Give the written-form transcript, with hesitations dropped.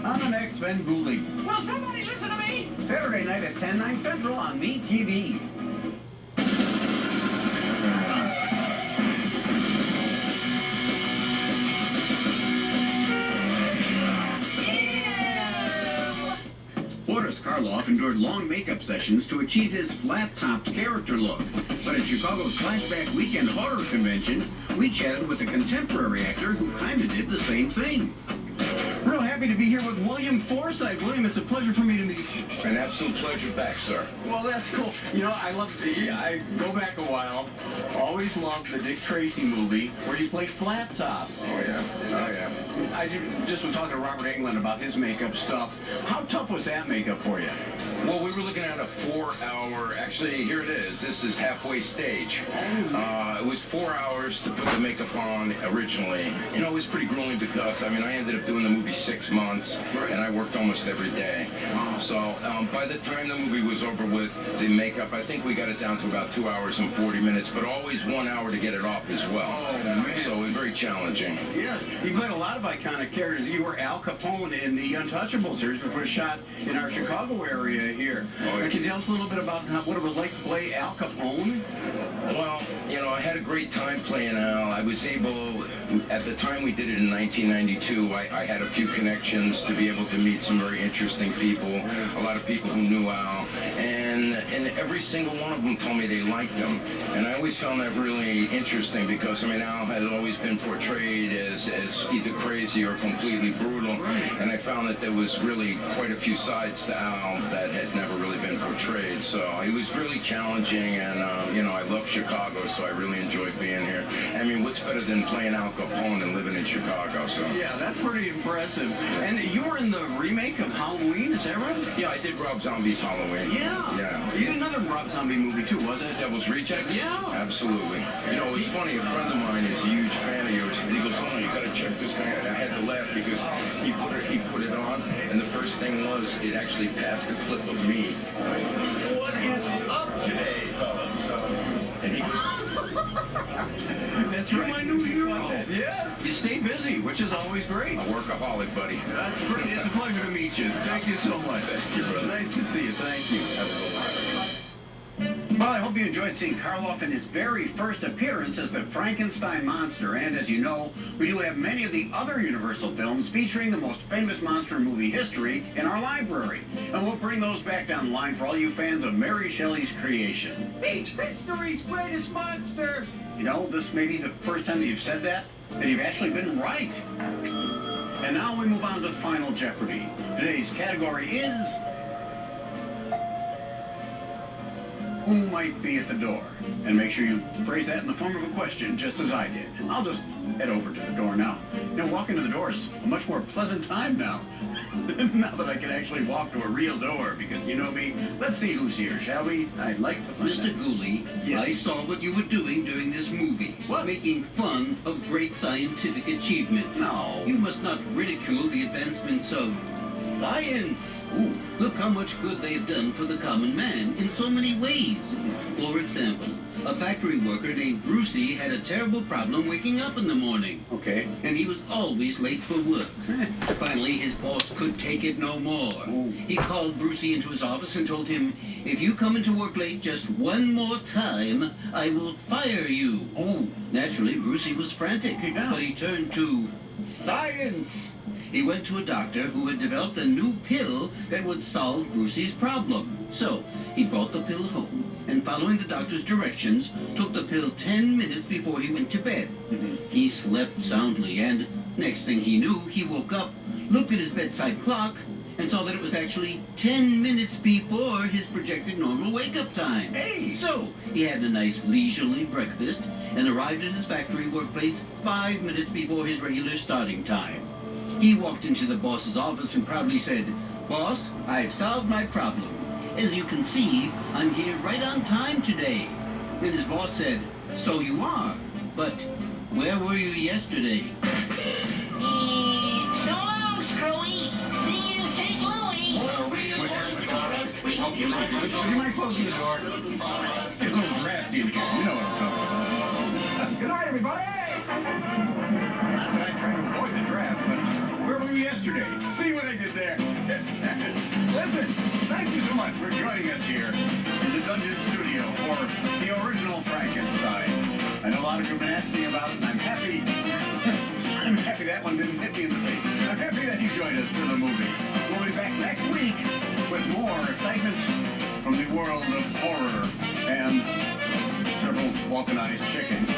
on the next Svengooly. Will somebody listen to me? Saturday night at 10, 9 Central on MeTV. Boris Karloff endured long makeup sessions to achieve his flat-topped character look. But at Chicago's Flashback Weekend Horror Convention, we chatted with a contemporary actor who kind of did the same thing. Real happy to be here with William Forsythe. William, it's a pleasure for me to meet you. An absolute pleasure back, sir. Well, that's cool. You know, I go back a while. Always loved the Dick Tracy movie where you played Flat Top. Oh, yeah. Oh, yeah. I just was talking to Robert Englund about his makeup stuff. How tough was that makeup for you? Well, we were looking at a 4-hour, actually, here it is. This is halfway stage. It was 4 hours to put the makeup on originally. You know, it was pretty grueling because, I mean, I ended up doing the movie 6 months, and I worked almost every day. So by the time the movie was over with the makeup, I think we got it down to about 2 hours and 40 minutes, but always 1 hour to get it off as well. Oh, man. So it was very challenging. Yeah, you played a lot of iconic characters. You were Al Capone in the Untouchable series, which was shot in our Chicago area here. Oh, yeah. Can you tell us a little bit about what it was like to play Al Capone? Well, you know, I had a great time playing Al. I was able, at the time we did it in 1992, I had a few connections to be able to meet some very interesting people, a lot of people who knew Al, and every single one of them told me they liked him. And I always found that really interesting because, I mean, Al had always been portrayed as either crazy or completely brutal, and I found that there was really quite a few sides to Al that had never really been portrayed. So it was really challenging, and, you know, I love Chicago, so I really enjoyed being here. I mean, what's better than playing Al Capone and living in Chicago? So Yeah, that's pretty impressive. And you were in the remake of Halloween, is that right? yeah, I did Rob Zombie's Halloween. Yeah. You did another Rob Zombie movie too, wasn't it? Devil's Rejects? Yeah. Absolutely. You know, it's funny, a friend of mine is a huge fan of yours, and he goes, oh, no, you gotta check this guy out. I had to laugh because he put it on, and the first thing was, it actually passed a clip of me. What is up today, fellas? And he goes, That's right. my new hero. Yeah. You stay busy, which is always great. A workaholic, buddy. That's great. It's a pleasure to meet you. Thank you so much. Thank you, brother. Nice to see you. Thank you. Well, I hope you enjoyed seeing Karloff in his very first appearance as the Frankenstein monster. And as you know, we do have many of the other Universal films featuring the most famous monster in movie history in our library. And we'll bring those back down the line for all you fans of Mary Shelley's creation. Meet history's greatest monster. You know, this may be the first time that you've said that you've actually been right. And now we move on to Final Jeopardy. Today's category is... who might be at the door? And make sure you phrase that in the form of a question, just as I did. I'll just head over to the door now. You know, walking to the door is a much more pleasant time now. Now that I can actually walk to a real door, because you know me. Let's see who's here, shall we? I'd like to find Mr. Gooly, Yes. I saw what you were doing during this movie. What? Making fun of great scientific achievement. No. You must not ridicule the advancements of science. Ooh. Look how much good they have done for the common man in so many ways. For example, a factory worker named Brucey had a terrible problem waking up in the morning. Okay. And he was always late for work. Finally, his boss could take it no more. Ooh. He called Brucey into his office and told him, if you come into work late just one more time, I will fire you. Oh. Naturally, Brucey was frantic, Yeah. but he turned to science. He went to a doctor who had developed a new pill that would solve Brucey's problem. So, he brought the pill home, and following the doctor's directions, took the pill 10 minutes before he went to bed. He slept soundly, and next thing he knew, he woke up, looked at his bedside clock, and saw that it was actually 10 minutes before his projected normal wake-up time. Hey! So, he had a nice leisurely breakfast, and arrived at his factory workplace 5 minutes before his regular starting time. He walked into the boss's office and proudly said, "Boss, I've solved my problem. As you can see, I'm here right on time today." And his boss said, "So you are, but where were you yesterday?" So long, Screwy. See you in St. Louis. We hope you like Would you mind closing the door? It's getting a little drafty in here. You know what I'm talking about. Good night, everybody. Not that I try to avoid the draft, but where were you yesterday? See what I did there? much for joining us here in the Dungeon Studio for the original Frankenstein. I know a lot of you have been asking about it, and I'm happy. I'm happy that one didn't hit me in the face. I'm happy that you joined us for the movie. We'll be back next week with more excitement from the world of horror and several vulcanized chickens.